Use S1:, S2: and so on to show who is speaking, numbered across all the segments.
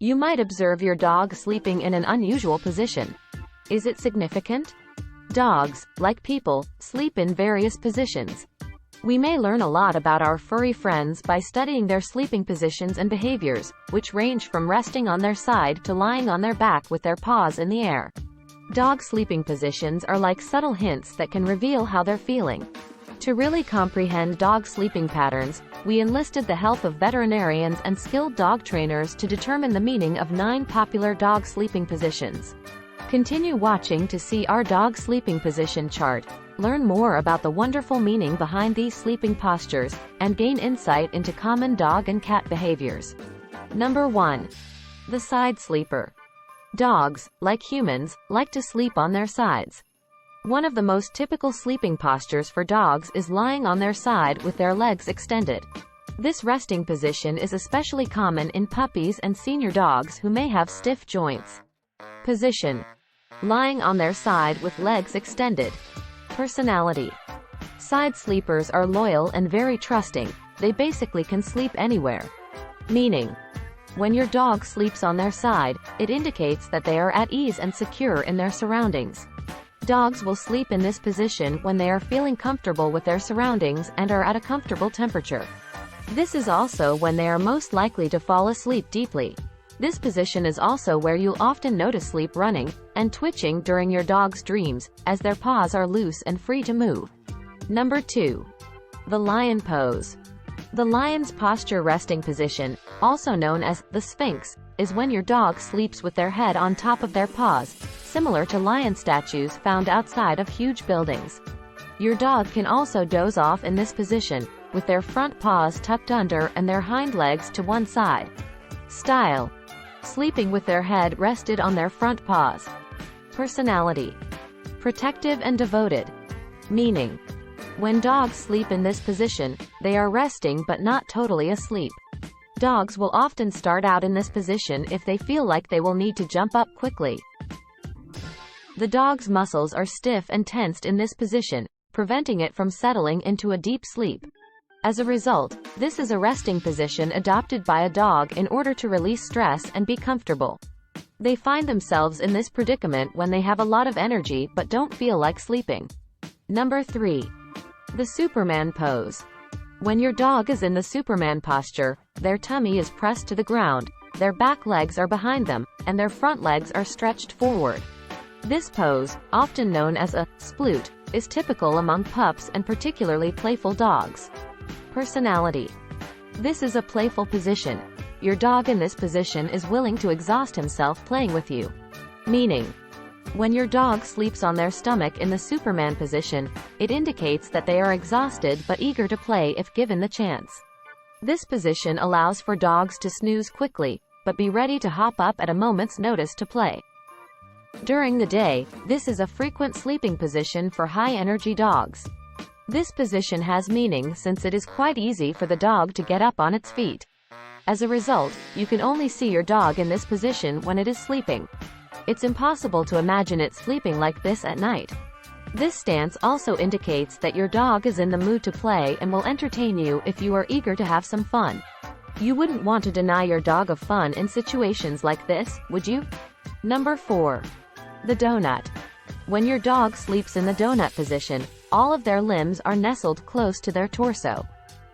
S1: You might observe your dog sleeping in an unusual position. Is it significant? Dogs, like people, sleep in various positions. We may learn a lot about our furry friends by studying their sleeping positions and behaviors, which range from resting on their side to lying on their back with their paws in the air. Dog sleeping positions are like subtle hints that can reveal how they're feeling. To really comprehend dog sleeping patterns, we enlisted the help of veterinarians and skilled dog trainers to determine the meaning of 9 popular dog sleeping positions. Continue watching to see our dog sleeping position chart, learn more about the wonderful meaning behind these sleeping postures, and gain insight into common dog and cat behaviors. Number 1. The side sleeper. Dogs, like humans, like to sleep on their sides. One of the most typical sleeping postures for dogs is lying on their side with their legs extended. This resting position is especially common in puppies and senior dogs who may have stiff joints. Position. Lying on their side with legs extended. Personality. Side sleepers are loyal and very trusting. They basically can sleep anywhere. Meaning. When your dog sleeps on their side, it indicates that they are at ease and secure in their surroundings. Dogs will sleep in this position when they are feeling comfortable with their surroundings and are at a comfortable temperature. This is also when they are most likely to fall asleep deeply. This position is also where you'll often notice sleep running and twitching during your dog's dreams, as their paws are loose and free to move. Number 2. The lion pose. The lion's posture resting position, also known as the Sphinx, is when your dog sleeps with their head on top of their paws, similar to lion statues found outside of huge buildings. Your dog can also doze off in this position, with their front paws tucked under and their hind legs to one side. Style. Sleeping with their head rested on their front paws. Personality. Protective and devoted. Meaning. When dogs sleep in this position, they are resting but not totally asleep. Dogs will often start out in this position if they feel like they will need to jump up quickly. The dog's muscles are stiff and tensed in this position, preventing it from settling into a deep sleep. As a result, this is a resting position adopted by a dog in order to release stress and be comfortable. They find themselves in this predicament when they have a lot of energy but don't feel like sleeping. Number 3. The Superman pose. When your dog is in the Superman posture, their tummy is pressed to the ground, their back legs are behind them, and their front legs are stretched forward. This pose, often known as a sploot, is typical among pups and particularly playful dogs. Personality. This is a playful position. Your dog in this position is willing to exhaust himself playing with you. Meaning. When your dog sleeps on their stomach in the Superman position, it indicates that they are exhausted but eager to play if given the chance. This position allows for dogs to snooze quickly, but be ready to hop up at a moment's notice to play. During the day, this is a frequent sleeping position for high-energy dogs. This position has meaning since it is quite easy for the dog to get up on its feet. As a result, you can only see your dog in this position when it is sleeping. It's impossible to imagine it sleeping like this at night. This stance also indicates that your dog is in the mood to play and will entertain you if you are eager to have some fun. You wouldn't want to deny your dog of fun in situations like this, would you? Number 4. The donut. When your dog sleeps in the donut position, all of their limbs are nestled close to their torso.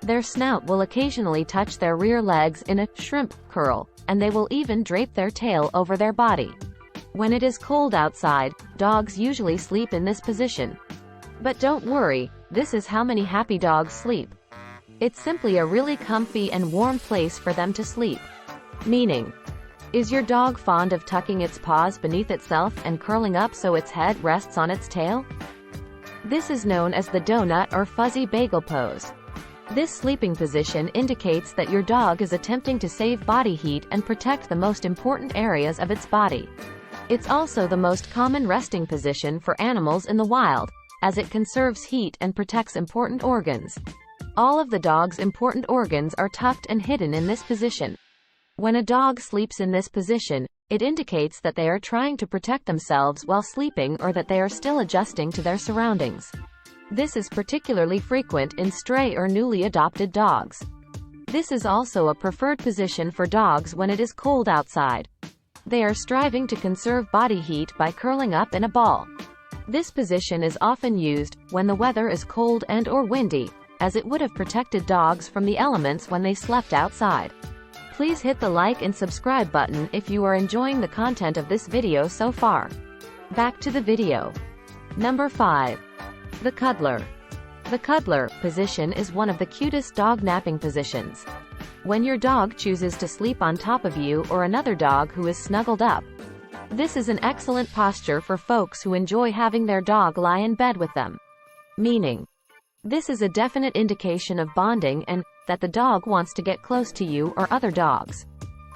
S1: Their snout will occasionally touch their rear legs in a shrimp curl, and they will even drape their tail over their body. When it is cold outside, dogs usually sleep in this position. But don't worry, this is how many happy dogs sleep. It's simply a really comfy and warm place for them to sleep. Meaning. Is your dog fond of tucking its paws beneath itself and curling up so its head rests on its tail? This is known as the donut or fuzzy bagel pose. This sleeping position indicates that your dog is attempting to save body heat and protect the most important areas of its body. It's also the most common resting position for animals in the wild, as it conserves heat and protects important organs. All of the dog's important organs are tucked and hidden in this position. When a dog sleeps in this position, it indicates that they are trying to protect themselves while sleeping or that they are still adjusting to their surroundings. This is particularly frequent in stray or newly adopted dogs. This is also a preferred position for dogs when it is cold outside. They are striving to conserve body heat by curling up in a ball. This position is often used when the weather is cold and/or windy, as it would have protected dogs from the elements when they slept outside. Please hit the like and subscribe button if you are enjoying the content of this video so far. Back to the video. Number 5. The cuddler. The cuddler position is one of the cutest dog napping positions. When your dog chooses to sleep on top of you or another dog who is snuggled up. This is an excellent posture for folks who enjoy having their dog lie in bed with them. Meaning, this is a definite indication of bonding and that the dog wants to get close to you or other dogs.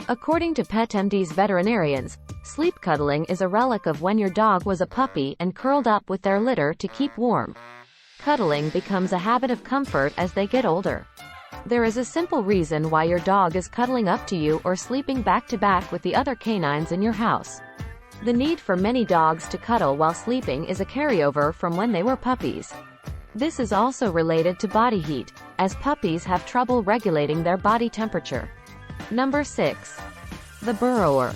S1: According to PetMD's veterinarians, sleep cuddling is a relic of when your dog was a puppy and curled up with their litter to keep warm. Cuddling becomes a habit of comfort as they get older. There is a simple reason why your dog is cuddling up to you or sleeping back to back with the other canines in your house. The need for many dogs to cuddle while sleeping is a carryover from when they were puppies. This is also related to body heat, as puppies have trouble regulating their body temperature. Number 6. The burrower.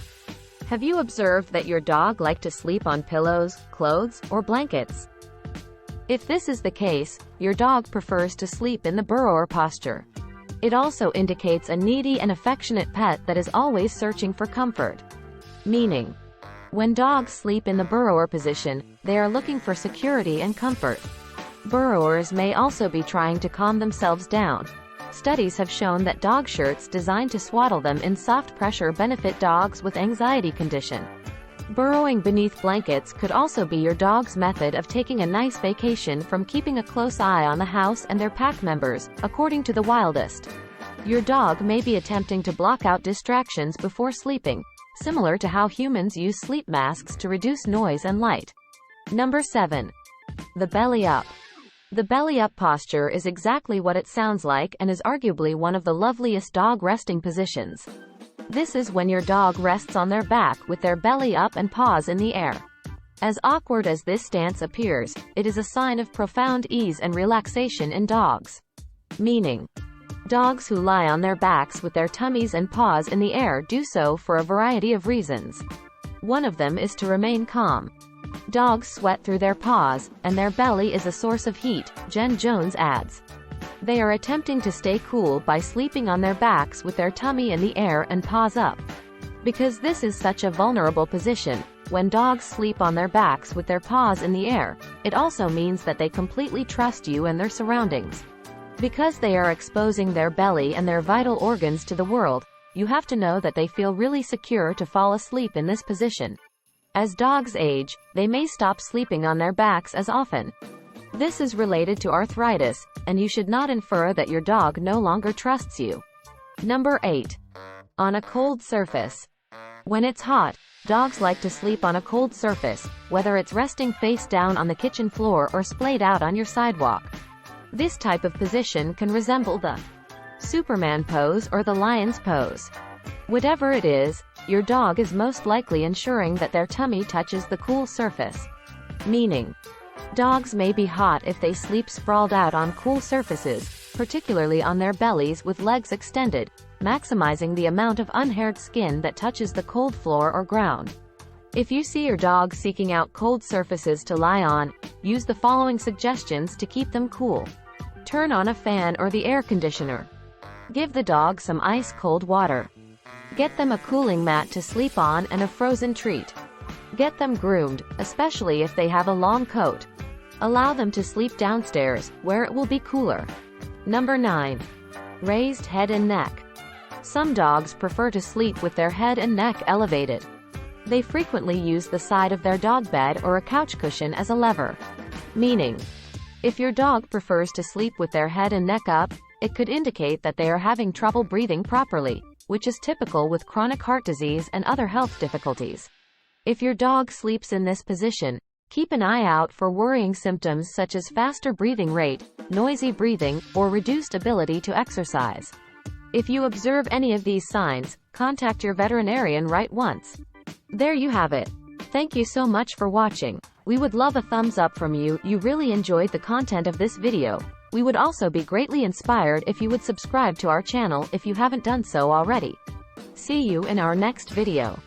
S1: Have you observed that your dog likes to sleep on pillows, clothes, or blankets? If this is the case, your dog prefers to sleep in the burrower posture. It also indicates a needy and affectionate pet that is always searching for comfort. Meaning, when dogs sleep in the burrower position, they are looking for security and comfort. Burrowers may also be trying to calm themselves down. Studies have shown that dog shirts designed to swaddle them in soft pressure benefit dogs with anxiety condition. Burrowing beneath blankets could also be your dog's method of taking a nice vacation from keeping a close eye on the house and their pack members, according to the wildest. Your dog may be attempting to block out distractions before sleeping, similar to how humans use sleep masks to reduce noise and light. Number 7. The belly up. The belly up posture is exactly what it sounds like and is arguably one of the loveliest dog resting positions. This is when your dog rests on their back with their belly up and paws in the air. As awkward as this stance appears, it is a sign of profound ease and relaxation in dogs. Meaning, dogs who lie on their backs with their tummies and paws in the air do so for a variety of reasons. One of them is to remain calm. Dogs sweat through their paws, and their belly is a source of heat, Jen Jones adds. They are attempting to stay cool by sleeping on their backs with their tummy in the air and paws up. Because this is such a vulnerable position, when dogs sleep on their backs with their paws in the air, it also means that they completely trust you and their surroundings. Because they are exposing their belly and their vital organs to the world, you have to know that they feel really secure to fall asleep in this position. As dogs age, they may stop sleeping on their backs as often. This is related to arthritis, and you should not infer that your dog no longer trusts you. Number 8. On a cold surface. When it's hot, dogs like to sleep on a cold surface, whether it's resting face down on the kitchen floor or splayed out on your sidewalk. This type of position can resemble the Superman pose or the lion's pose. Whatever it is, your dog is most likely ensuring that their tummy touches the cool surface. Meaning, dogs may be hot if they sleep sprawled out on cool surfaces, particularly on their bellies with legs extended, maximizing the amount of unhaired skin that touches the cold floor or ground. If you see your dog seeking out cold surfaces to lie on, use the following suggestions to keep them cool. Turn on a fan or the air conditioner. Give the dog some ice-cold water. Get them a cooling mat to sleep on and a frozen treat. Get them groomed, especially if they have a long coat. Allow them to sleep downstairs, where it will be cooler. Number 9. Raised head and neck. Some dogs prefer to sleep with their head and neck elevated. They frequently use the side of their dog bed or a couch cushion as a lever. Meaning, if your dog prefers to sleep with their head and neck up, it could indicate that they are having trouble breathing properly, which is typical with chronic heart disease and other health difficulties. If your dog sleeps in this position, keep an eye out for worrying symptoms such as faster breathing rate, noisy breathing, or reduced ability to exercise. If you observe any of these signs, contact your veterinarian right once. There you have it. Thank you so much for watching. We would love a thumbs up from you. You really enjoyed the content of this video. We would also be greatly inspired if you would subscribe to our channel if you haven't done so already. See you in our next video.